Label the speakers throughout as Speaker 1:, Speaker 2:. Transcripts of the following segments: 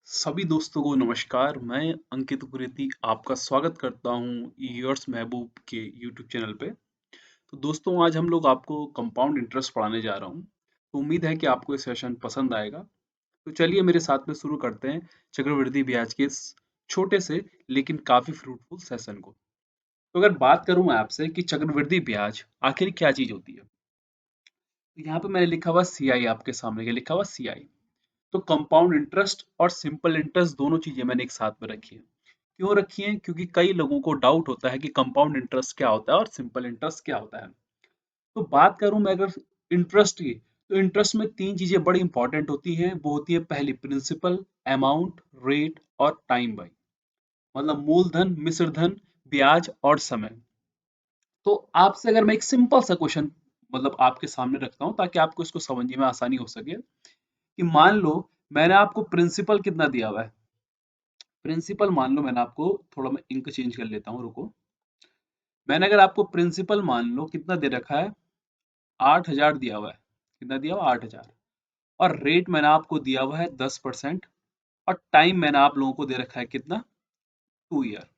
Speaker 1: सभी दोस्तों को नमस्कार। मैं अंकित उप्रेती आपका स्वागत करता हूँ योर्स महबूब के यूट्यूब चैनल पे। तो दोस्तों आज हम लोग आपको कंपाउंड इंटरेस्ट पढ़ाने जा रहा हूँ। तो उम्मीद है कि आपको ये सेशन पसंद आएगा। तो चलिए मेरे साथ में शुरू करते हैं चक्रवृद्धि ब्याज के इस छोटे से लेकिन काफी फ्रूटफुल सेशन को। तो अगर बात करूँ मैं आपसे कि चक्रवृद्धि ब्याज आखिर क्या चीज होती है, तो यहाँ पे मैंने लिखा हुआ CI, आपके सामने क्या लिखा हुआ CI। तो कंपाउंड इंटरेस्ट और सिंपल इंटरेस्ट दोनों चीजें मैंने एक साथ में रखी है। क्यों रखी है? क्योंकि कई लोगों को डाउट होता है कि कंपाउंड इंटरेस्ट क्या होता है और सिंपल इंटरेस्ट क्या होता है। तो बात करूं मैं अगर इंटरेस्ट की, तो इंटरेस्ट में तीन चीजें बड़ी इंपॉर्टेंट होती हैं। वो होती है पहली प्रिंसिपल, अमाउंट, रेट और टाइम बाई, मतलब मूलधन, मिश्र धन, ब्याज और समय। तो आपसे अगर मैं एक सिंपल सा क्वेश्चन मतलब आपके सामने रखता हूं ताकि आपको इसको समझने में आसानी हो सके, कि मान लो मैंने आपको प्रिंसिपल कितना दिया हुआ है। प्रिंसिपल मान लो मैंने आपको, थोड़ा मैं इंक चेंज कर लेता हूँ, रुको। मैंने अगर आपको प्रिंसिपल मान लो कितना दे रखा है, 8,000 दिया हुआ है। कितना दिया हुआ? 8,000। और रेट मैंने आपको दिया हुआ है 10%। और टाइम मैंने आप लोगों को दे रखा है कितना? 2 ईयर।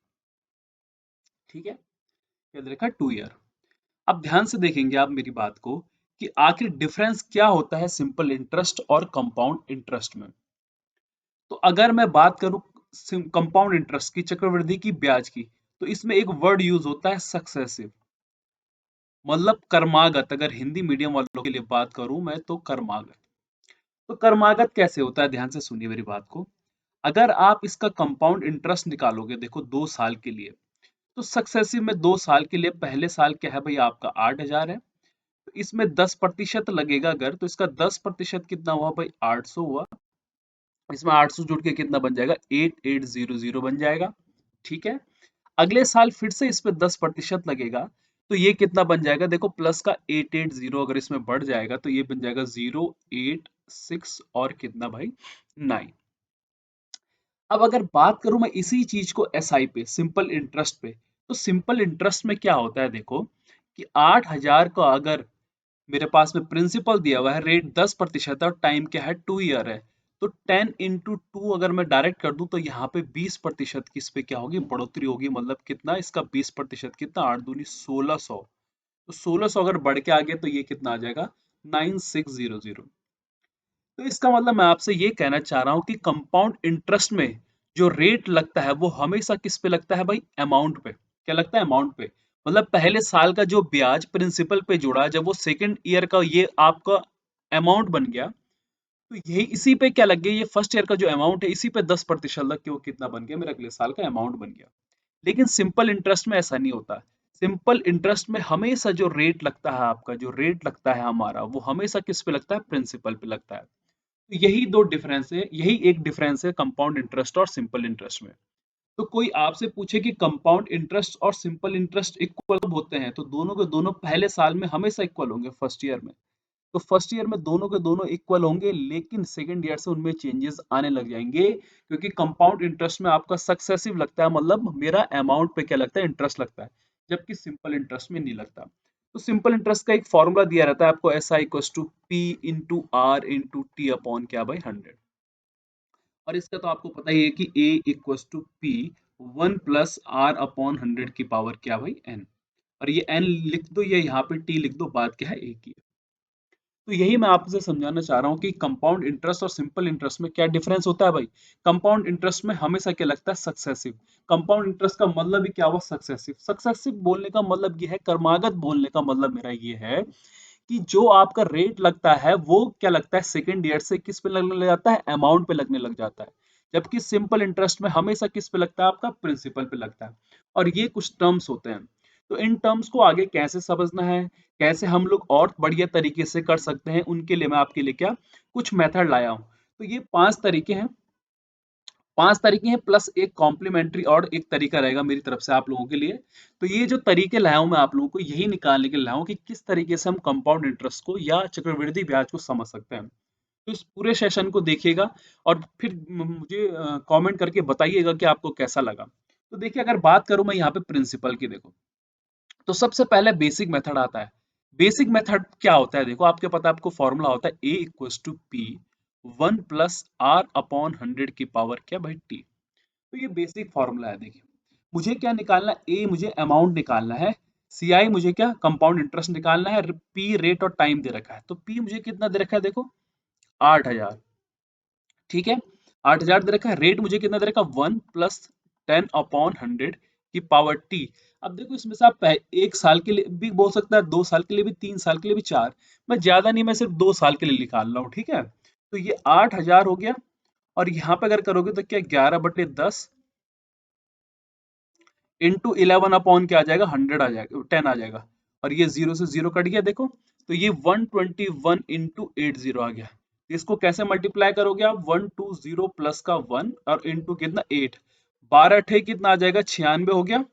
Speaker 1: ठीक है, क्या दे रखा है? 2 ईयर। अब ध्यान से देखेंगे आप मेरी बात को, कि आखिर डिफरेंस क्या होता है सिंपल इंटरेस्ट और कंपाउंड इंटरेस्ट में। तो अगर मैं बात करूं कंपाउंड इंटरेस्ट की, चक्रवृद्धि की ब्याज की, तो इसमें एक वर्ड यूज होता है सक्सेसिव, मतलब कर्मागत। अगर हिंदी मीडियम वालों के लिए बात करूं मैं, तो कर्मागत। तो कर्मागत कैसे होता है, ध्यान से सुनिए मेरी बात को। अगर आप इसका कंपाउंड इंटरेस्ट निकालोगे, देखो 2 साल के लिए, तो सक्सेसिव में 2 साल के लिए पहले साल क्या है भाई, आपका 8,000 है। तो इसमें 10% लगेगा अगर, तो इसका 10% कितना हुआ भाई? 800 हुआ। इसमें 800 जुड़ के कितना बन जाएगा? 8800 बन जाएगा। ठीक है। अगले साल फिर से इस पे 10% लगेगा, तो ये कितना बन जाएगा? देखो प्लस का 880 अगर इसमें बढ़ जाएगा तो ये बन जाएगा 086 और कितना भाई? 9। अब अगर बात करूं मैं इसी चीज को SI पे, सिंपल इंटरेस्ट पे, तो सिंपल इंटरेस्ट में क्या होता है देखो, कि 8,000 का अगर मेरे पास में प्रिंसिपल दिया हुआ है, रेट 10% है और टाइम क्या है? 2 ईयर है। तो 10 × 2 अगर मैं डायरेक्ट कर दूं, तो यहाँ पे 20% की इस पे क्या होगी? बढ़ोतरी होगी। मतलब कितना? इसका 20% कितना? 8 दूनी 1600। तो 1600 अगर बढ़ के आ गया तो ये कितना आ जाएगा? 9600। तो इसका मतलब मैं आपसे ये कहना चाह रहा हूँ कि कंपाउंड इंटरेस्ट में जो रेट लगता है वो हमेशा किस पे लगता है भाई? अमाउंट पे। क्या लगता है? अमाउंट पे। मतलब पहले साल का जो ब्याज प्रिंसिपल पे जुड़ा, जब वो सेकंड ईयर का ये आपका अमाउंट बन गया, तो यही इसी पे क्या लग गया? ये फर्स्ट ईयर का जो अमाउंट है इसी पे 10% लग के वो कितना बन गया? मेरा अगले साल का अमाउंट बन गया। लेकिन सिंपल इंटरेस्ट में ऐसा नहीं होता। सिंपल इंटरेस्ट में हमेशा जो रेट लगता है, आपका जो रेट लगता है हमारा, वो हमेशा किस पे लगता है? प्रिंसिपल पे लगता है। तो यही दो डिफरेंस है, यही एक डिफरेंस है कंपाउंड इंटरेस्ट और सिंपल इंटरेस्ट में। तो कोई आपसे पूछे कि कंपाउंड इंटरेस्ट और सिंपल इंटरेस्ट इक्वल कब होते हैं, तो दोनों के दोनों पहले साल में हमेशा इक्वल होंगे, फर्स्ट ईयर में। तो फर्स्ट ईयर में दोनों के दोनों इक्वल होंगे, लेकिन सेकंड ईयर से उनमें चेंजेस आने लग जाएंगे, क्योंकि कंपाउंड इंटरेस्ट में आपका सक्सेसिव लगता है, मतलब मेरा अमाउंट पे क्या लगता है? इंटरेस्ट लगता है। जबकि सिंपल इंटरेस्ट में नहीं लगता। तो सिंपल इंटरेस्ट का एक फॉर्मूला दिया रहता है आपको, SI equals to P into R into T upon क्या भाई? 100। और इसका तो आपको पता ही है कि A equals to P 1 + R/100 की पावर क्या भाई? N। और ये N लिख दो, ये यहाँ पे T लिख दो, बात क्या है? एक ही है। तो यही मैं आपसे समझाना चाह रहा हूँ कि कंपाउंड इंटरेस्ट और सिंपल इंटरेस्ट में क्या डिफरेंस होता है भाई। कंपाउंड इंटरेस्ट में हमेशा क्या लगता है? सक्सेसिव। कंपाउंड इंटरेस्ट का मतलब ही क्या हुआ? सक्सेसिव। सक्सेसिव बोलने का मतलब ये है, कर्मागत बोलने का मतलब मेरा ये है, कि जो आपका रेट लगता है वो क्या लगता है? सेकेंड ईयर से किस पे लगने लग जाता है? अमाउंट पे लगने लग जाता है। जबकि सिंपल इंटरेस्ट में हमेशा किस पे लगता है? आपका प्रिंसिपल पे लगता है। और ये कुछ टर्म्स होते हैं। तो इन टर्म्स को आगे कैसे समझना है, कैसे हम लोग और बढ़िया तरीके से कर सकते हैं, उनके लिए मैं आपके लिए क्या कुछ मेथड लाया हूं। तो ये 5 तरीके हैं। 5 तरीके हैं प्लस एक कॉम्प्लीमेंट्री और एक तरीका रहेगा मेरी तरफ से आप लोगों के लिए। तो ये जो तरीके लाया हूं मैं आप लोगों को यही निकालने के लिए लाया हूं कि किस तरीके से हम कंपाउंड इंटरेस्ट को या चक्रवृद्धि ब्याज को समझ सकते हैं। तो इस पूरे सेशन को देखिएगा और फिर मुझे कमेंट करके बताइएगा कि आपको कैसा लगा। तो देखिए अगर बात करूं मैं यहाँ पे प्रिंसिपल की, देखो तो सबसे पहले बेसिक मेथड आता है। बेसिक मेथड क्या होता है? देखो आपके पता है, आपको फॉर्मूला होता है A equals to P 1 plus R upon 100 की पावर क्या भाई टी। तो ये बेसिक फॉर्मूला है। देखिए मुझे क्या निकालना है, ए मुझे अमाउंट निकालना है, सी आई मुझे क्या कंपाउंड इंटरेस्ट निकालना है, पी रेट और टाइम दे रखा है। तो पी मुझे कितना दे रखा है देखो 8000, ठीक है 8000 दे रखा है। रेट मुझे कितना दे रखा है 1 प्लस 10 अपॉन 100 की पावर टी। अब देखो इसमें से आप एक साल के लिए भी बोल सकता है, 2 साल के लिए भी, 3 साल के लिए भी, चार। मैं ज्यादा नहीं, मैं सिर्फ 2 साल के लिए निकाल रहा हूँ, ठीक है। तो ये 8000 हो गया, और यहाँ पे अगर करोगे तो क्या 11/10 इंटू 11 अपॉन क्या आ जाएगा 100 आ जाएगा, 10 आ जाएगा। और ये जीरो से जीरो कट गया देखो, तो ये 121 इंटू 80 आ गया। इसको कैसे मल्टीप्लाई करोगे आप, 120 प्लस का 1 और इंटू कितना 8, 12 अठे कितना आ जाएगा 96 हो गया,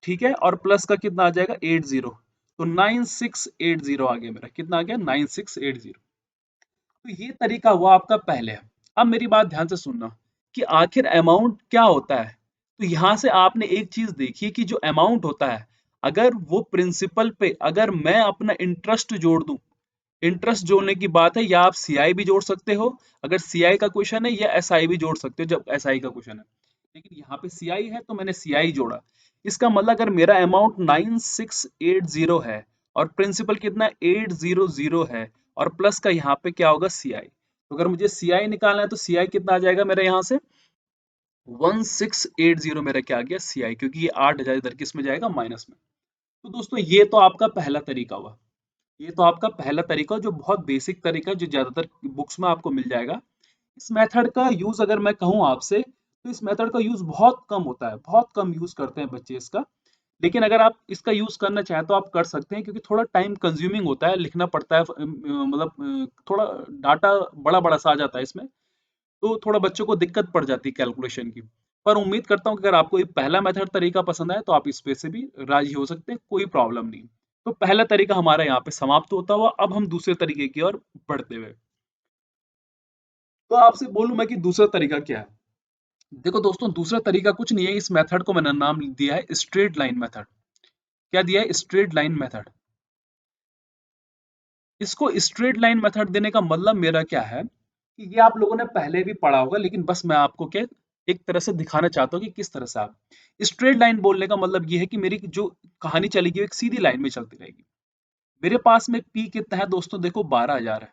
Speaker 1: ठीक है। और प्लस का कितना आ जाएगा 80, तो 9680 आ गया मेरा, कितना आ गया 9680। तो ये तरीका हुआ आपका पहले। अब मेरी बात ध्यान से सुनना कि आखिर अमाउंट क्या होता है। तो यहां से आपने एक चीज देखी कि जो अमाउंट होता है, अगर वो प्रिंसिपल पे अगर मैं अपना इंटरेस्ट जोड़ दूं, इंटरेस्ट जोड़ने की बात है, या आप सीआई भी जोड़ सकते हो अगर सीआई का क्वेश्चन है, या एसआई भी जोड़ सकते हो जब एसआई का क्वेश्चन है। लेकिन यहाँ पे सीआई है तो मैंने सीआई जोड़ा। इसका मतलब अगर मेरा अमाउंट 9680 है और प्रिंसिपल कितना 800 है, और प्लस का यहाँ पे क्या होगा सीआई। तो अगर मुझे सीआई निकालना है तो सीआई कितना आ जाएगा मेरा यहाँ से 1680 मेरा क्या आ गया सीआई, क्योंकि ये 8000 इधर किस में जाएगा माइनस में। तो दोस्तों ये तो आपका पहला तरीका हुआ। ये तो आपका पहला तरीका जो बहुत बेसिक तरीका है, जो ज्यादातर बुक्स में आपको मिल जाएगा। इस मेथड का यूज अगर मैं कहूँ आपसे, तो इस मेथड का यूज बहुत कम होता है, बहुत कम यूज करते हैं बच्चे इसका। लेकिन अगर आप इसका यूज करना चाहें तो आप कर सकते हैं, क्योंकि थोड़ा टाइम कंज्यूमिंग होता है, लिखना पड़ता है, मतलब थोड़ा डाटा बड़ा बड़ा सा आ जाता है इसमें, तो थोड़ा बच्चों को दिक्कत पड़ जाती है कैलकुलेशन की। पर उम्मीद करता हूँ कि अगर आपको ये पहला मेथड तरीका पसंद आए तो आप इस पे से भी राजी हो सकते हैं, कोई प्रॉब्लम नहीं। तो पहला तरीका हमारा यहाँ पे समाप्त होता हुआ, अब हम दूसरे तरीके की ओर बढ़ते हुए। तो आपसे बोलूं मैं कि दूसरा तरीका क्या है। देखो दोस्तों दूसरा तरीका कुछ नहीं है, इस मेथड को मैंने नाम दिया है स्ट्रेट लाइन मेथड। क्या दिया है, स्ट्रेट लाइन मेथड। इसको स्ट्रेट लाइन मेथड देने का मतलब मेरा क्या है कि ये आप लोगों ने पहले भी पढ़ा होगा, लेकिन बस मैं आपको क्या एक तरह से दिखाना चाहता हूँ कि किस तरह से आप स्ट्रेट लाइन बोलने का मतलब ये है कि मेरी जो कहानी चलेगी वो एक सीधी लाइन में चलती रहेगी। मेरे पास में पी कितना है दोस्तों, देखो 12000 है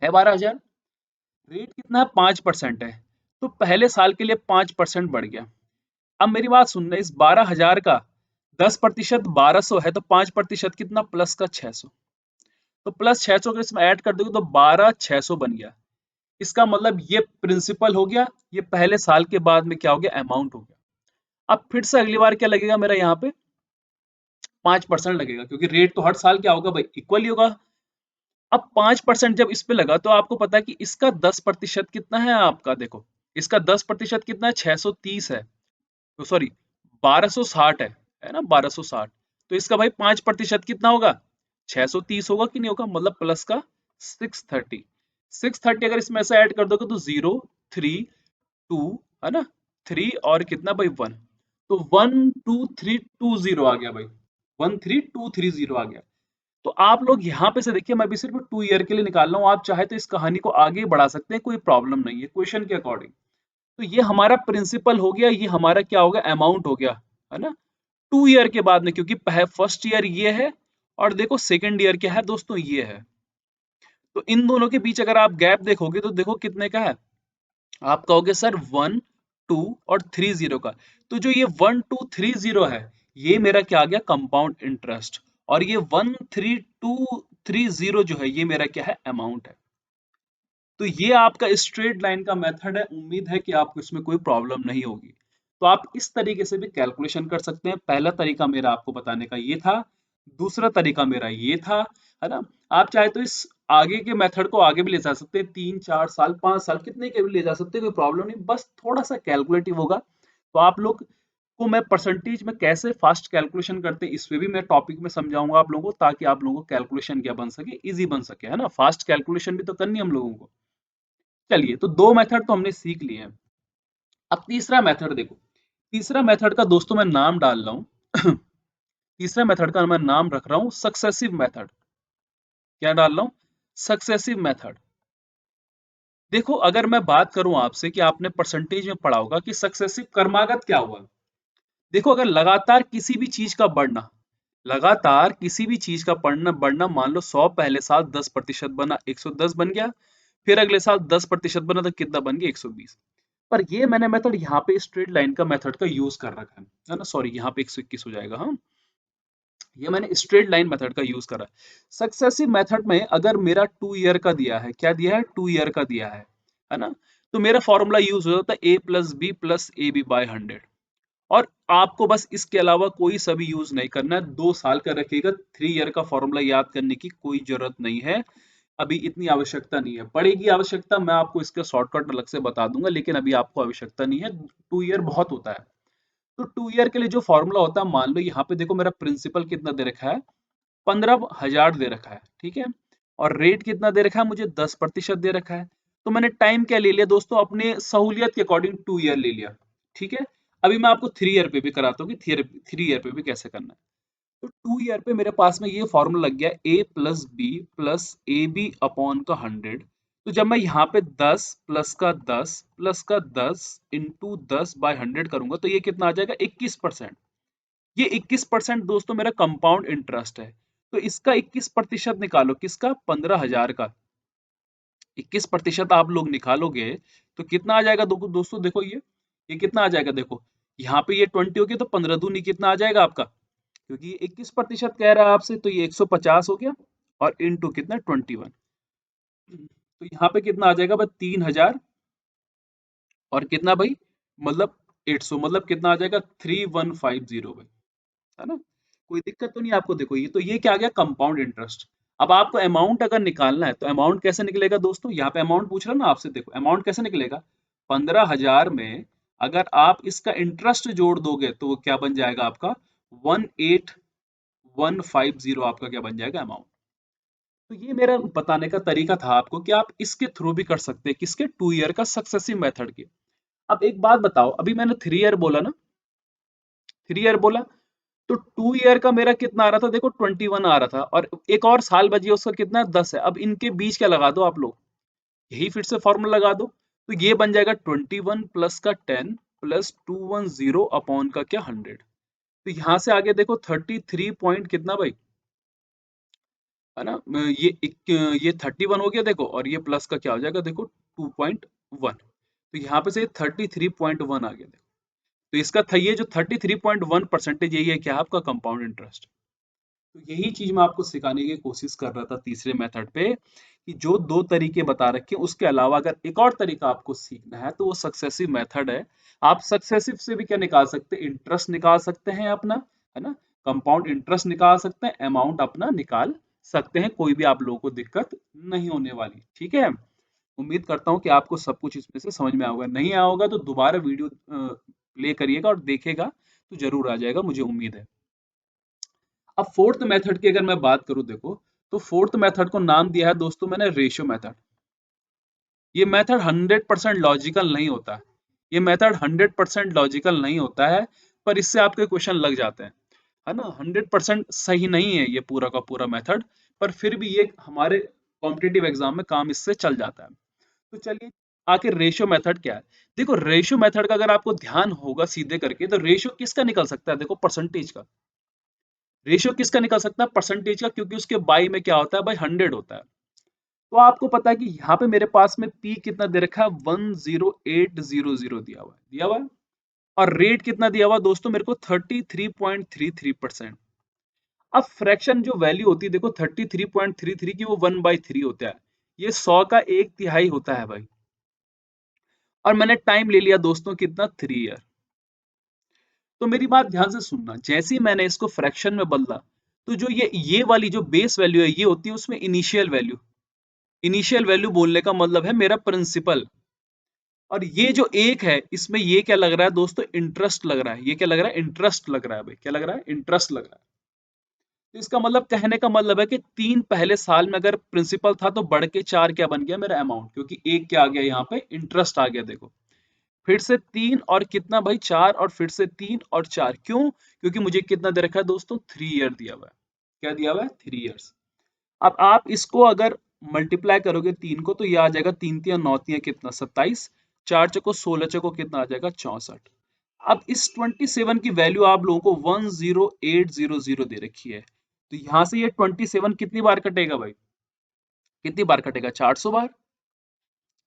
Speaker 1: 12000। रेट कितना है 5% है, तो पहले साल के लिए 5% बढ़ गया। अब मेरी बात सुनना, इस 12000 का 10% 1200 है, तो 5% कितना प्लस का 600। तो प्लस 600 अगर इसमें ऐड कर दोगे तो 12600 बन गया। इसका मतलब ये प्रिंसिपल हो गया, ये पहले साल के बाद में क्या हो गया अमाउंट हो गया। अब फिर से अगली बार क्या लगेगा मेरा यहाँ पे 5% लगेगा, क्योंकि रेट तो हर साल क्या होगा भाई इक्वल ही होगा। अब 5% जब इस पे लगा तो आपको पता है कि इसका 10% कितना है, आपका देखो इसका 10% कितना है 630 है, तो सॉरी 1260 है ना 1260। तो इसका भाई 5% कितना होगा 630 होगा कि नहीं होगा, मतलब प्लस का 630। 630 अगर इसमें ऐसा ऐड कर दोगे तो 0 3 2 है ना, 3 और कितना भाई 1, तो 12320 आ गया भाई, 13230 आ गया। तो आप लोग यहाँ पे से देखिए, मैं भी सिर्फ 2 ईयर के लिए निकाल रहा हूँ, आप चाहे तो इस कहानी को आगे बढ़ा सकते हैं, कोई प्रॉब्लम नहीं है क्वेश्चन के अकॉर्डिंग। तो ये हमारा प्रिंसिपल हो गया, ये हमारा क्या हो गया अमाउंट हो गया, है ना। 2 ईयर के बाद में, क्योंकि फर्स्ट ईयर ये है और देखो सेकंड ईयर क्या है दोस्तों ये है, तो इन दोनों के बीच अगर आप गैप देखोगे तो देखो कितने का है, आप कहोगे सर 1 2 और 30 का। तो जो ये 1230 है, ये मेरा क्या आ गया कंपाउंड इंटरेस्ट, और ये 13230 जो है ये मेरा क्या है अमाउंट है। तो ये आपका स्ट्रेट लाइन का मेथड है, उम्मीद है कि आपको इसमें कोई प्रॉब्लम नहीं होगी। तो आप इस तरीके से भी कैलकुलेशन कर सकते हैं। पहला तरीका मेरा आपको बताने का ये था, दूसरा तरीका मेरा ये था, है ना। आप चाहे तो इस आगे के मेथड को आगे भी ले जा सकते हैं, 3 4 साल 5 साल कितने के भी ले जा सकते हैं, कोई प्रॉब्लम नहीं, बस थोड़ा सा कैलकुलेटिव होगा। तो आप लोग को मैं परसेंटेज में कैसे फास्ट कैलकुलेशन करते हैं इस पे भी मैं टॉपिक में समझाऊंगा आप लोगों को, ताकि आप लोगों को कैलकुलेशन क्या बन सके, इजी बन सके, है ना। फास्ट कैलकुलेशन भी तो करनी है हम लोगों को। चलिए तो दो मेथड तो हमने सीख लिए हैं। अब तीसरा मेथड देखो, तीसरा मेथड का दोस्तों मैं नाम डाल रहा हूं तीसरा मेथड का मैं नाम रख रहा हूं सक्सेसिव मेथड। क्या डाल रहा हूं, सक्सेसिव मेथड। देखो अगर मैं बात करूं आपसे कि आपने परसेंटेज में पढ़ा होगा कि सक्सेसिव क्रमागत क्या हुआ। देखो अगर लगातार किसी भी चीज का बढ़ना, लगातार किसी भी चीज का बढ़ना बढ़ना, मान लो 100 पहले साल 10% बना 110 बन गया, फिर अगले साल 10% बना तो कितना बन गया 120। पर ये मैंने मेथड यहाँ पे स्ट्रेट लाइन का मेथड का यूज कर रखा है ना, सॉरी यहाँ पे 121 हो जाएगा। हाँ, ये मैंने स्ट्रेट लाइन मेथड का यूज करा है। सक्सेसिव मेथड में अगर मेरा 2 ईयर का दिया है, क्या दिया है, 2 ईयर का दिया है ना, तो मेरा फॉर्मूला यूज हो जाता है a+b+ab/100। और आपको बस इसके अलावा कोई सा भी यूज नहीं करना है, 2 साल का रखिएगा, 3 ईयर का फॉर्मूला याद करने की कोई जरूरत नहीं है। अभी इतनी आवश्यकता नहीं है, पड़ेगी आवश्यकता मैं आपको इसका शॉर्टकट अलग से बता दूंगा, लेकिन अभी आपको आवश्यकता नहीं है, 2 ईयर बहुत होता है। तो 2 ईयर के लिए जो फॉर्मूला होता है, मान लो यहाँ पे देखो मेरा प्रिंसिपल कितना दे रखा है, 15,000 दे रखा है, ठीक है, और रेट कितना दे रखा है मुझे, 10% दे रखा है। तो मैंने टाइम क्या ले लिया दोस्तों, अपने सहूलियत के अकॉर्डिंग 2 ईयर ले लिया, ठीक है। अभी मैं आपको 3 ईयर पे भी कराता हूँ कि 3 ईयर पे भी कैसे करना है। तो 2 ईयर पे मेरे पास में ये फॉर्मूला लग गया, a+b+ab/100। तो जब मैं यहाँ पे 10 प्लस का 10 प्लस का 10 इंटू 10/100 करूंगा तो ये कितना आ जाएगा, 21%। ये 21% दोस्तों मेरा कंपाउंड इंटरेस्ट है। तो इसका 21% निकालो, किसका, 15,000 का 21% आप लोग निकालोगे तो कितना आ जाएगा दोस्तों, देखो ये कितना आ जाएगा, देखो यहाँ पे ये 20 हो गया तो 15 दूनी कितना आ जाएगा आपका, क्योंकि ये 21% कह रहा है आपसे, तो ये 150 हो गया, और इंटू कितना 21। तो यहाँ पे कितना आ जाएगा भाई, 3,000, और कितना भाई, मतलब 800, मतलब कितना आ जाएगा 3150 भाई, है ना। कोई दिक्कत तो नहीं आपको, देखो ये तो ये क्या आ गया, कंपाउंड इंटरेस्ट। अब आपको अमाउंट अगर निकालना है तो अमाउंट कैसे निकलेगा दोस्तों, यहाँ पे अमाउंट पूछ रहा ना आपसे, देखो अमाउंट कैसे निकलेगा, 15,000 में अगर आप इसका इंटरेस्ट जोड़ दोगे तो वो क्या बन जाएगा आपका, 18,150 आपका क्या बन जाएगा, अमाउंट। तो ये मेरा बताने का तरीका था आपको कि आप इसके थ्रू भी कर सकते हैं, किसके, 2 ईयर का सक्सेसिव मेथड के। अब एक बात बताओ, अभी मैंने 3 ईयर बोला ना, 3 ईयर बोला, तो 2 ईयर का मेरा कितना आ रहा था, देखो 21 आ रहा था, और एक और साल बचिए उसका कितना, 10 है। अब इनके बीच क्या लगा दो आप लोग, यही फिर से फॉर्मूला लगा दो, तो ये बन जाएगा 21 प्लस का 10 प्लस 210 अपॉन का क्या 100। तो यहां से आगे देखो 33 पॉइंट कितना भाई, है ना, ये 31 हो गया देखो, और ये प्लस का क्या हो जाएगा देखो 2.1। तो यहाँ पे से 33.1 आ गया देखो। तो इसका था ये जो 33.1% यही है क्या, आपका कंपाउंड इंटरेस्ट। तो यही चीज मैं आपको सिखाने की कोशिश कर रहा था तीसरे मेथड पे, कि जो 2 तरीके बता रखे हैं उसके अलावा अगर एक और तरीका आपको सीखना है तो वो सक्सेसिव मेथड है। आप सक्सेसिव से भी क्या निकाल सकते हैं, इंटरेस्ट निकाल सकते हैं अपना, है ना, कंपाउंड इंटरेस्ट निकाल सकते हैं, अमाउंट अपना निकाल सकते हैं, कोई भी आप लोगों को दिक्कत नहीं होने वाली, ठीक है। उम्मीद करता हूँ कि आपको सब कुछ इसमें से समझ में आएगा, नहीं आया होगा तो दोबारा वीडियो प्ले करिएगा और देखेगा तो जरूर आ जाएगा, मुझे उम्मीद है। अब फोर्थ मेथड की अगर मैं बात करूं, देखो तो फोर्थ मेथड को नाम दिया है दोस्तों मैंने रेशियो मेथड। ये मेथड 100% लॉजिकल नहीं होता है, ये मेथड 100% लॉजिकल नहीं होता है, पर इससे आपके क्वेश्चन लग जाते हैं, है ना। 100% सही नहीं है ये पूरा का पूरा मेथड, पर फिर भी ये हमारे कॉम्पिटिटिव एग्जाम में काम इससे चल जाता है। तो चलिए, आखिर रेशियो मेथड क्या है। देखो रेशियो मेथड का अगर आपको ध्यान होगा सीधे करके, तो रेशियो किसका निकल सकता है, देखो परसेंटेज का। रेशियो किसका निकल सकता है, परसेंटेज का, क्योंकि उसके बाई में क्या होता है भाई, 100 होता है। तो आपको पता है कि यहाँ पे मेरे पास में पी कितना दे रखा है, 10800 दिया हुआ है, और रेट कितना दिया हुआ दोस्तों मेरे को, 33.33%। अब फ्रैक्शन जो वैल्यू होती है देखो 33.33 की, वो 1/3 होता है, ये 100 का 1/3 होता है भाई। और मैंने टाइम ले लिया दोस्तों कितना, 3 ईयर। तो मेरी बात ध्यान से सुनना, जैसे ही मैंने इसको फ्रैक्शन में बदला, तो जो ये वाली जो बेस वैल्यू है ये होती है उसमें इनिशियल वैल्यू। इनिशियल वैल्यू बोलने का मतलब है मेरा प्रिंसिपल। और ये जो एक है इसमें ये क्या लग रहा है दोस्तों, इंटरेस्ट लग रहा है, ये क्या लग रहा है, इंटरेस्ट लग रहा है भाई, क्या लग रहा है, इंटरेस्ट लग रहा है। तो इसका मतलब, कहने का मतलब है कि 3 पहले साल में अगर प्रिंसिपल था तो बढ़ के 4 क्या बन गया मेरा अमाउंट, क्योंकि एक क्या आ गया यहाँ पे, इंटरेस्ट आ गया देखो। फिर से 3 और कितना भाई 4, और फिर से 3 और 4, क्यों, क्योंकि मुझे कितना दे रखा है दोस्तों, 3 ईयर दिया हुआ है। क्या दिया हुआ है, 3 ईयर्स। अब आप इसको अगर मल्टीप्लाई करोगे 3 को तो ये आ जाएगा 3 तिया 9 तिया कितना 27, 4 चको 16 चको कितना आ जाएगा 64। अब इस 27 की वैल्यू आप लोगों को 10800 दे रखी है, तो यहां से ये 27 कितनी बार कटेगा भाई, कितनी बार कटेगा 400 बार,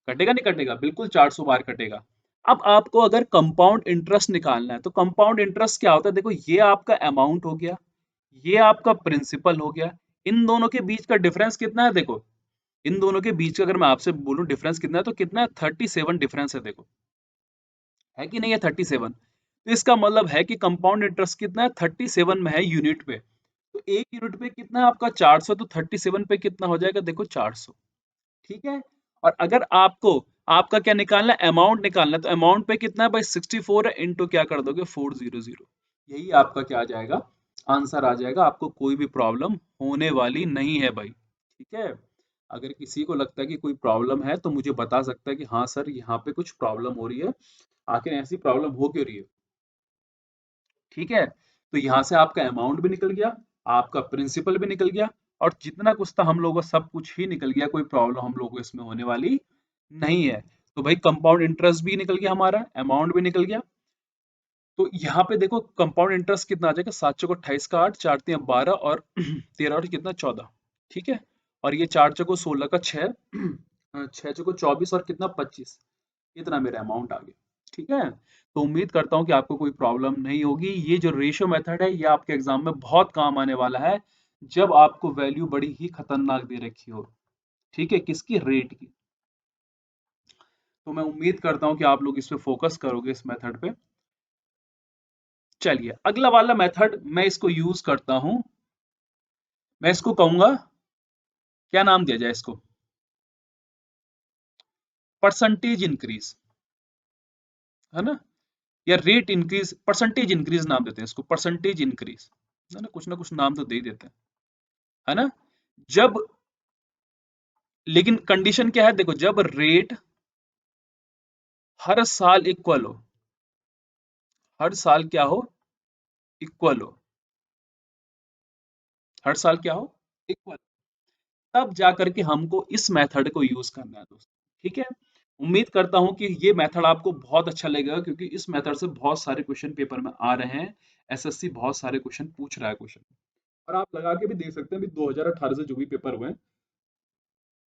Speaker 1: कटेगा नहीं कटेगा, बिल्कुल 400 बार कटेगा। अब आपको अगर कंपाउंड इंटरेस्ट निकालना है तो कंपाउंड इंटरेस्ट क्या होता है, देखो ये आपका अमाउंट हो गया, ये आपका प्रिंसिपल हो गया, इन दोनों के बीच का डिफरेंस कितना है, देखो इन दोनों के बीच का अगर मैं आपसे बोलूं डिफरेंस कितना है तो कितना है 37 डिफरेंस है, देखो है कि नहीं है 37। तो इसका मतलब है कि कंपाउंड इंटरेस्ट कितना है 37 में है यूनिट पे, तो एक यूनिट पे कितना है आपका 400, तो 37 पे कितना हो जाएगा देखो 400, ठीक है। और अगर आपको आपका क्या निकालना है अमाउंट निकालना है, तो अमाउंट पे कितना है भाई 64 है इंटू क्या कर दोगे 400, यही आपका क्या आ जाएगा आंसर आ जाएगा, आपको कोई भी प्रॉब्लम होने वाली नहीं है भाई, ठीक है। अगर किसी को लगता है कि कोई प्रॉब्लम है तो मुझे बता सकता है कि हाँ सर यहाँ पे कुछ प्रॉब्लम हो रही है, आखिर ऐसी प्रॉब्लम हो क्यों रही है, ठीक है। तो यहाँ से आपका अमाउंट भी निकल गया, आपका प्रिंसिपल भी निकल गया, और जितना कुछ था हम लोगों का सब कुछ ही निकल गया, कोई प्रॉब्लम हम लोगों को इसमें होने वाली नहीं है। तो भाई कंपाउंड इंटरेस्ट भी निकल गया, हमारा अमाउंट भी निकल गया। तो यहाँ पे देखो कंपाउंड इंटरेस्ट कितना आ जाएगा 7 चौको 28 का 8, 4 तिया 12 और 13 और कितना 14, ठीक है। और ये 4 चौको 16 का 6, 6 चौको 24 और कितना 25, इतना मेरा अमाउंट आ गया, ठीक है। तो उम्मीद करता हूँ कि आपको कोई प्रॉब्लम नहीं होगी। ये जो रेशियो मेथड है ये आपके एग्जाम में बहुत काम आने वाला है, जब आपको वैल्यू बड़ी ही खतरनाक दे रखी हो, ठीक है, किसकी रेट की। तो मैं उम्मीद करता हूँ कि आप लोग इस पे फोकस करोगे इस मेथड पे। चलिए अगला वाला मेथड मैं इसको यूज करता हूं, मैं इसको कहूंगा, क्या नाम दिया जाए इसको, परसेंटेज इंक्रीज, है ना, या रेट इंक्रीज, परसेंटेज इंक्रीज नाम देते हैं इसको, परसेंटेज इंक्रीज, है ना कुछ नाम तो दे ही देते हैं, है ना। जब, लेकिन कंडीशन क्या है देखो, जब रेट हर साल इक्वल हो, हर साल क्या हो इक्वल हो, हर साल क्या हो इक्वल, तब जाकर के हमको इस मेथड को यूज करना है दोस्तों, ठीक है। उम्मीद करता हूं कि ये मेथड आपको बहुत अच्छा लगेगा, क्योंकि इस मेथड से बहुत सारे क्वेश्चन पेपर में आ रहे हैं, एसएससी बहुत सारे क्वेश्चन पूछ रहा है क्वेश्चन, और आप लगा के भी देख सकते हैं भी 2018 से जो भी पेपर हुए हैं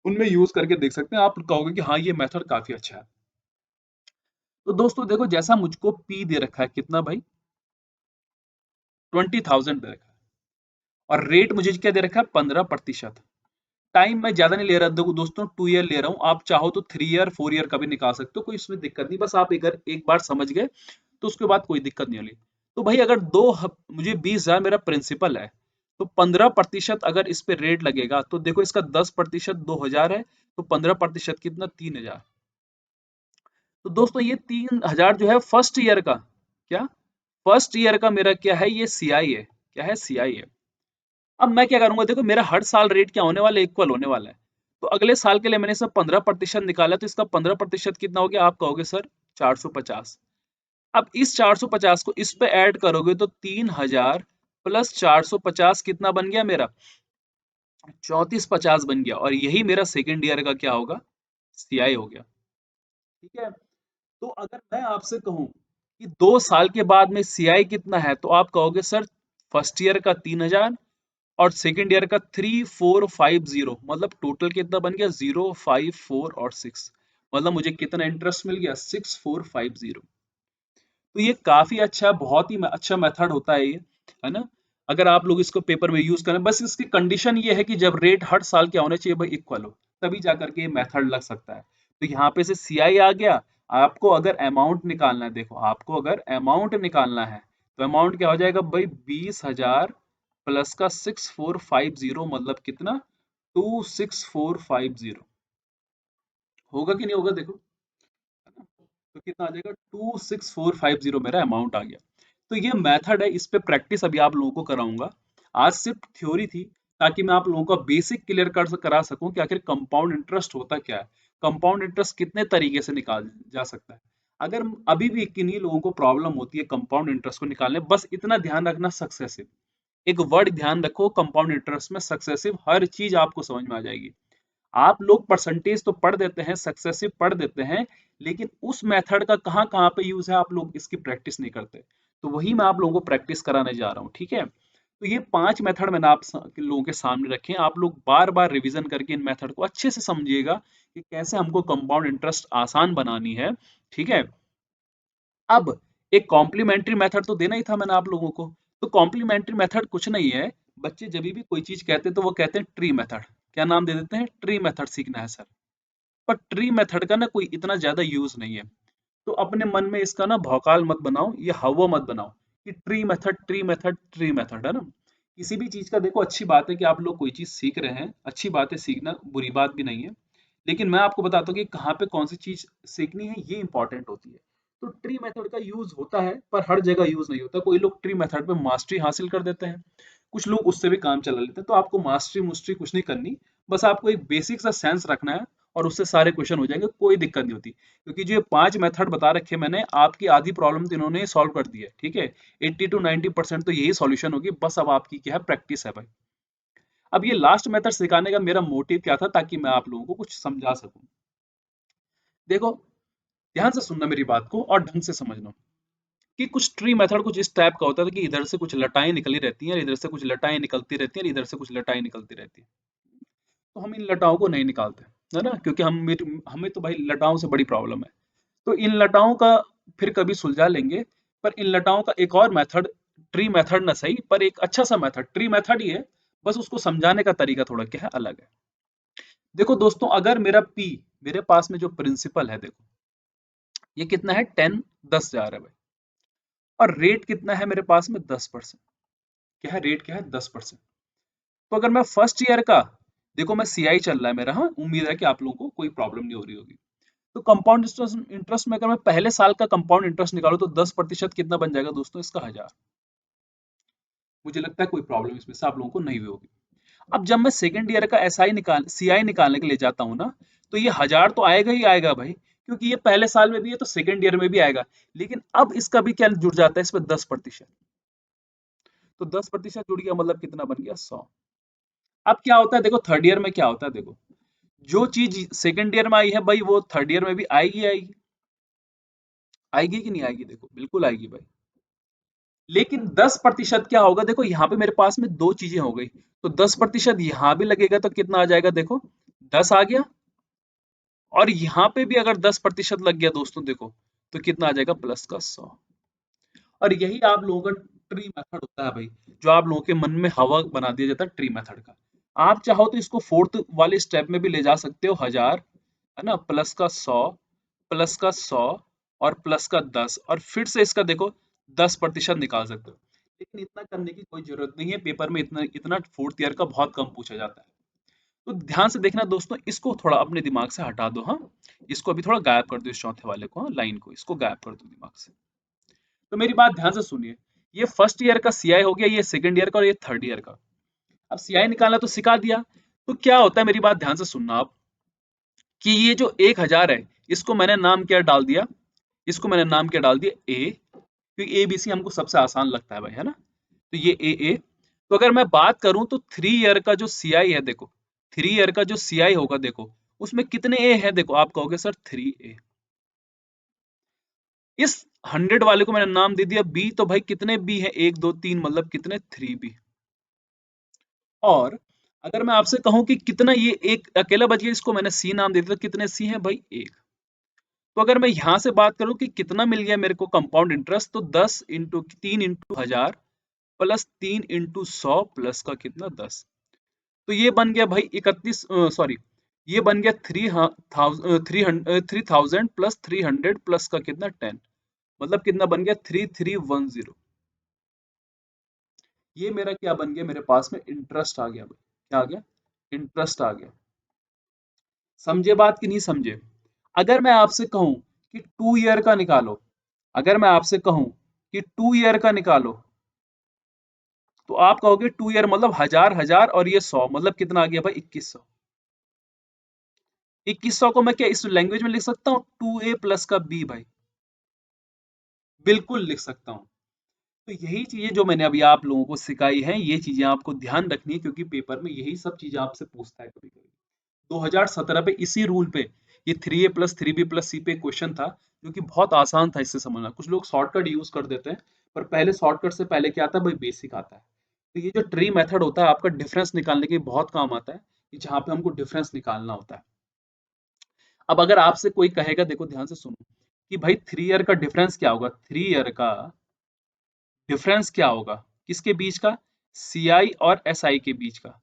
Speaker 1: उनमें यूज करके देख सकते हैं, आप कहोगे कि हाँ ये मेथड काफी अच्छा है। तो दोस्तों देखो जैसा मुझको पी दे रखा है कितना भाई 20,000 दे रखा है, और रेट मुझे क्या दे रखा है 15%। टाइम मैं ज्यादा नहीं ले रहा, देखो दोस्तों 2 ईयर ले रहा हूँ, आप चाहो तो 3 ईयर 4 ईयर का भी निकाल सकते हो, कोई इसमें दिक्कत नहीं, बस आप एक बार समझ गए तो उसके बाद कोई दिक्कत नहीं होगी। तो भाई अगर मुझे 20,000 मेरा प्रिंसिपल है, तो 15% अगर इस पे रेट लगेगा, तो देखो इसका 10% 2,000 है, तो 15% कितना 3,000। तो दोस्तों ये 3,000 जो है फर्स्ट ईयर का, क्या फर्स्ट ईयर का मेरा क्या है, ये सीआई है, क्या है सीआई है। अब मैं क्या करूंगा, देखो मेरा हर साल रेट क्या होने वाला है इक्वल होने वाला है, तो अगले साल के लिए मैंने इसमें 15% निकाला, तो इसका 15% कितना हो गया, आप कहोगे सर 450। अब इस 450 को इस पे ऐड करोगे तो 3,000 प्लस 450 कितना बन गया मेरा 3450 बन गया, और यही मेरा सेकेंड ईयर का क्या होगा सीआई हो गया, ठीक है। तो अगर मैं आपसे कहूं कि 2 साल के बाद में सीआई कितना है, तो आप कहोगे सर फर्स्ट ईयर का 3,000 और सेकेंड ईयर का 3,450, मतलब टोटल कितना बन गया 0, 5, 4 और 6, मतलब मुझे कितना इंटरेस्ट मिल गया 6,450। तो ये काफी अच्छा, बहुत ही अच्छा मेथड होता है ना। अगर आप लोग इसको पेपर में यूज करें, बस इसकी कंडीशन ये है कि जब रेट हर साल क्या होना चाहिए भाई इक्वल हो, तभी जाकर के ये मेथड लग सकता है। तो यहाँ पे से सीआई आ गया। आपको अगर अमाउंट निकालना है, देखो आपको अगर अमाउंट निकालना है तो अमाउंट क्या हो जाएगा भाई 20,000 प्लस का 6,450, मतलब कितना 2,6,450, होगा कि नहीं होगा देखो, है ना? तो कितना आ जाएगा 2,6,450 मेरा अमाउंट आ गया। तो ये मेथड है, इस पे प्रैक्टिस अभी आप लोगों को कराऊंगा। आज सिर्फ थ्योरी थी, ताकि मैं आप लोगों का बेसिक क्लियर करा सकूं कि आखिर कंपाउंड इंटरेस्ट होता क्या है, कंपाउंड इंटरेस्ट कितने तरीके से निकाल जा सकता है। अगर अभी भी किन्हीं लोगों को प्रॉब्लम होती है कंपाउंड इंटरेस्ट को निकालने, बस इतना ध्यान रखना सक्सेसिव, एक वर्ड ध्यान रखो कंपाउंड इंटरेस्ट में सक्सेसिव, हर चीज आपको समझ में आ जाएगी। आप लोग परसेंटेज तो पढ़ देते हैं, सक्सेसिव पढ़ देते हैं, लेकिन उस मेथड का कहाँ कहाँ पे यूज है आप लोग इसकी प्रैक्टिस नहीं करते। तो वही मैं आप लोगों को प्रैक्टिस कराने जा रहा हूँ, ठीक है। तो ये 5 मेथड मैंने आप लोगों के सामने रखे हैं, आप लोग बार बार रिवीजन करके इन मेथड को अच्छे से समझिएगा कि कैसे हमको कंपाउंड इंटरेस्ट आसान बनानी है, ठीक है। अब एक कॉम्प्लीमेंट्री मेथड तो देना ही था मैंने आप लोगों को। तो कॉम्प्लीमेंट्री मेथड कुछ नहीं है, बच्चे जब भी कोई चीज कहते हैं तो वो कहते हैं ट्री मेथड। क्या नाम दे देते हैं? ट्री मेथड सीखना है सर। पर ट्री मेथड का ना कोई इतना ज्यादा यूज नहीं है। तो अपने मन में इसका ना भौकाल मत बनाओ, ये हवा मत बनाओ कि tree method tree method tree method, है ना। किसी भी चीज का देखो, अच्छी बात है कि आप लोग कोई चीज सीख रहे हैं, अच्छी बात है सीखना, बुरी बात भी नहीं है। लेकिन मैं आपको बताता हूँ कि कहाँ पे कौन सी चीज सीखनी है, ये इंपॉर्टेंट होती है। तो ट्री मेथड का यूज होता है पर हर जगह यूज नहीं होता। कोई लोग ट्री मेथड पे मास्टरी हासिल कर देते हैं, कुछ लोग उससे भी काम चला लेते हैं। तो आपको मास्टरी मुस्टरी कुछ नहीं करनी, बस आपको एक बेसिक सा सेंस रखना है और उससे सारे क्वेश्चन हो जाएंगे, कोई दिक्कत नहीं होती। क्योंकि जो ये 5 मेथड बता रखे मैंने, आपकी आधी प्रॉब्लम तो इन्होंने सॉल्व कर दी है, ठीक है। 80 to 90% तो यही सॉल्यूशन होगी, बस अब आपकी क्या है, प्रैक्टिस है भाई। अब ये लास्ट मेथड सिखाने का मेरा मोटिव क्या था, ताकि मैं आप लोगों को कुछ समझा सकूं। देखो, ध्यान से सुनना मेरी बात को और ढंग से समझना कि कुछ ट्री मेथड कुछ इस टाइप का होता है कि इधर से कुछ लटाएं निकली रहती हैं, इधर से कुछ लटाएं निकलती रहती हैं, इधर से कुछ लटाएं निकलती रहती हैं। तो हम इन लटाओं को नहीं निकालते, है ना, क्योंकि हमें तो भाई लटाओं से बड़ी प्रॉब्लम है। तो इन लटाओं का फिर कभी सुलझा लेंगे। पर इन लटाओं का एक और मेथड, ट्री मेथड ना सही पर एक अच्छा सा मेथड, ट्री मेथड ही है, बस उसको समझाने का तरीका थोड़ा क्या है, अलग है। देखो दोस्तों, अगर मेरा पी, मेरे पास में जो प्रिंसिपल है, देखो ये कितना है, 10, 10,000 है भाई। और रेट कितना है मेरे पास में, 10%। क्या है रेट, क्या है, 10%। तो अगर मैं फर्स्ट ईयर का, देखो मैं सीआई चल रहा है मेरा, हाँ उम्मीद है कि आप लोगों को कोई प्रॉब्लम नहीं हो रही होगी। तो कंपाउंड इंटरेस्ट में अगर मैं पहले साल का कंपाउंड इंटरेस्ट निकालू तो 10% कितना बन जाएगा दोस्तों, इसका 1000। मुझे लगता है कोई प्रॉब्लम इसमें से आप लोगों को नहीं भी होगी। अब जब मैं सेकंड ईयर का एसआई निकाल सीआई निकालने के लिए जाता हूँ ना, तो ये 1000 तो आएगा ही आएगा भाई, क्योंकि ये पहले साल में भी है तो सेकंड ईयर में भी आएगा। लेकिन अब इसका भी क्या जुड़ जाता है इसमें, 10%। तो 10% जुड़ गया मतलब कितना बन गया, 100। अब क्या होता है देखो, थर्ड ईयर में क्या होता है देखो, जो चीज सेकंड ईयर में आई है भाई वो थर्ड ईयर में भी आएगी आएगी। आएगी कि नहीं आएगी, देखो बिल्कुल आएगी भाई। लेकिन 10% क्या होगा, देखो यहाँ पे मेरे पास में दो चीजें हो गई। तो 10% यहाँ भी लगेगा तो कितना आ जाएगा, देखो 10 आ गया। और यहाँ पे भी अगर 10% लग गया दोस्तों, देखो तो कितना आ जाएगा, प्लस का 100। और यही आप लोगों का ट्री मेथड होता है भाई, जो आप लोगों के मन में हवा बना दिया जाता है ट्री मेथड का। आप चाहो तो इसको फोर्थ वाले स्टेप में भी ले जा सकते हो, 1000, है ना, प्लस का 100, प्लस का 100 और प्लस का 10, और फिर से इसका देखो 10% निकाल सकते हो। लेकिन इतना करने की कोई जरूरत नहीं है, पेपर में इतना इतना फोर्थ ईयर का बहुत कम पूछा जाता है। तो ध्यान से देखना दोस्तों, इसको थोड़ा अपने दिमाग से हटा दो, हाँ। इसको अभी थोड़ा गायब कर दो, इस चौथे वाले को, हाँ, लाइन को, इसको गायब कर दो दिमाग से। तो मेरी बात ध्यान से सुनिए, ये फर्स्ट ईयर का सीआई हो गया, ये सेकंड ईयर का और ये थर्ड ईयर का। अब सीआई निकालना तो सिखा दिया। तो क्या होता है, मेरी बात ध्यान से सुनना आप, कि ये जो 1000 है, इसको मैंने नाम क्या डाल दिया, इसको मैंने नाम क्या डाल दिया, ए, क्योंकि ए बी सी हमको सबसे आसान लगता है भाई, है ना। तो ये ए। तो अगर मैं बात करूं तो 3 ईयर का जो सीआई है, देखो 3 ईयर का जो सीआई होगा, देखो उसमें कितने ए है, देखो आप कहोगे सर 3 ए। इस 100 वाले को मैंने नाम दे दिया बी, तो भाई कितने बी है, 1 2 3, मतलब कितने, 3 बी। और अगर मैं आपसे कहूं कि कितना, ये एक अकेला बच गया, इसको मैंने सी नाम दे दिया, तो कितने सी हैं भाई, एक। तो अगर मैं यहां से बात करूं कि कितना मिल गया मेरे को कंपाउंड इंटरेस्ट, तो 10 × 3 × 1000 प्लस 3 × 100 प्लस का कितना, 10। तो ये बन गया भाई 31, सॉरी, ये बन गया 3000 प्लस 300 प्लस का कितना, 10। मतलब कितना बन गया, 3310। ये मेरा क्या बन गया, मेरे पास में इंटरेस्ट आ गया भाई। क्या आ गया, इंटरेस्ट आ गया। समझे बात कि नहीं समझे। अगर मैं आपसे कहूं कि 2 ईयर का निकालो, अगर मैं आपसे कहूं कि 2 ईयर का निकालो, तो आप कहोगे 2 ईयर मतलब 1000 1000 और ये 100, मतलब कितना आ गया भाई, 2100। 2100 को मैं क्या इस लैंग्वेज में लिख सकता हूँ, 2a प्लस का b भाई, बिल्कुल लिख सकता हूँ। तो यही चीजें जो मैंने अभी आप लोगों को सिखाई हैं, ये चीजें आपको ध्यान रखनी है, क्योंकि पेपर में यही सब चीजें आपसे पूछता है कभी कभी। 2017 पे इसी रूल पे ये 3A प्लस 3B प्लस सी पे क्वेश्चन था, जो कि बहुत आसान था इससे समझना। कुछ लोग शॉर्टकट यूज कर देते हैं, पर पहले शॉर्टकट से पहले क्या आता है भाई, बेसिक आता है। तो ये जो ट्री मेथड होता है आपका डिफरेंस निकालने के बहुत काम आता है, कि जहाँ पे हमको डिफरेंस निकालना होता है। अब अगर आपसे कोई कहेगा, देखो ध्यान से सुनो, कि भाई 3 ईयर का डिफरेंस क्या होगा, 3 ईयर का डिफरेंस क्या होगा, किसके बीच का, सी आई और एस आई के बीच का।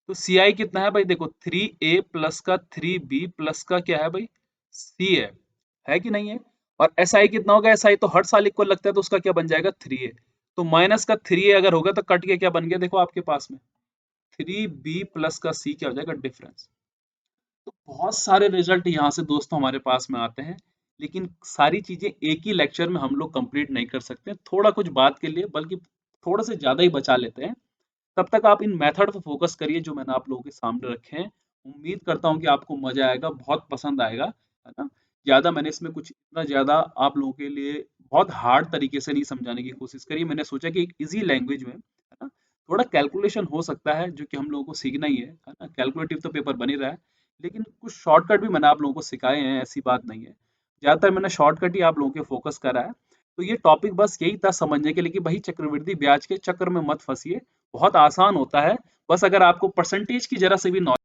Speaker 1: तो सी आई कितना है भाई, देखो 3A प्लस का 3B प्लस का क्या है भाई, सी है कि नहीं है। और एस आई कितना होगा, एस आई तो हर साल इक्वल लगता है, तो उसका क्या बन जाएगा 3A। तो माइनस का 3A अगर होगा तो कट के क्या बन गया, देखो आपके पास में 3B प्लस का सी क्या हो जाएगा, डिफरेंस। तो बहुत सारे रिजल्ट यहाँ से दोस्तों हमारे पास में आते हैं, लेकिन सारी चीजें एक ही लेक्चर में हम लोग कंप्लीट नहीं कर सकते, थोड़ा कुछ बात के लिए बल्कि थोड़ा से ज्यादा ही बचा लेते हैं। तब तक आप इन मेथड पे फोकस करिए जो मैंने आप लोगों के सामने रखे हैं। उम्मीद करता हूँ कि आपको मजा आएगा, बहुत पसंद आएगा, है ना। ज्यादा मैंने इसमें कुछ इतना ज्यादा आप लोगों के लिए बहुत हार्ड तरीके से नहीं समझाने की कोशिश करी। मैंने सोचा कि एक इजी लैंग्वेज में, है ना, थोड़ा कैलकुलेशन हो सकता है जो कि हम लोगों को सीखना ही है ना। कैलकुलेटिव तो पेपर बन ही रहा है, लेकिन कुछ शॉर्टकट भी मैंने आप लोगों को सिखाए हैं, ऐसी बात नहीं है। ज्यादातर मैंने शॉर्टकट ही आप लोगों के फोकस करा है। तो ये टॉपिक बस यही था समझने के लिए कि भाई चक्रवृद्धि ब्याज के चक्कर में मत फंसिए, बहुत आसान होता है। बस अगर आपको परसेंटेज की जरा से भी नॉलेज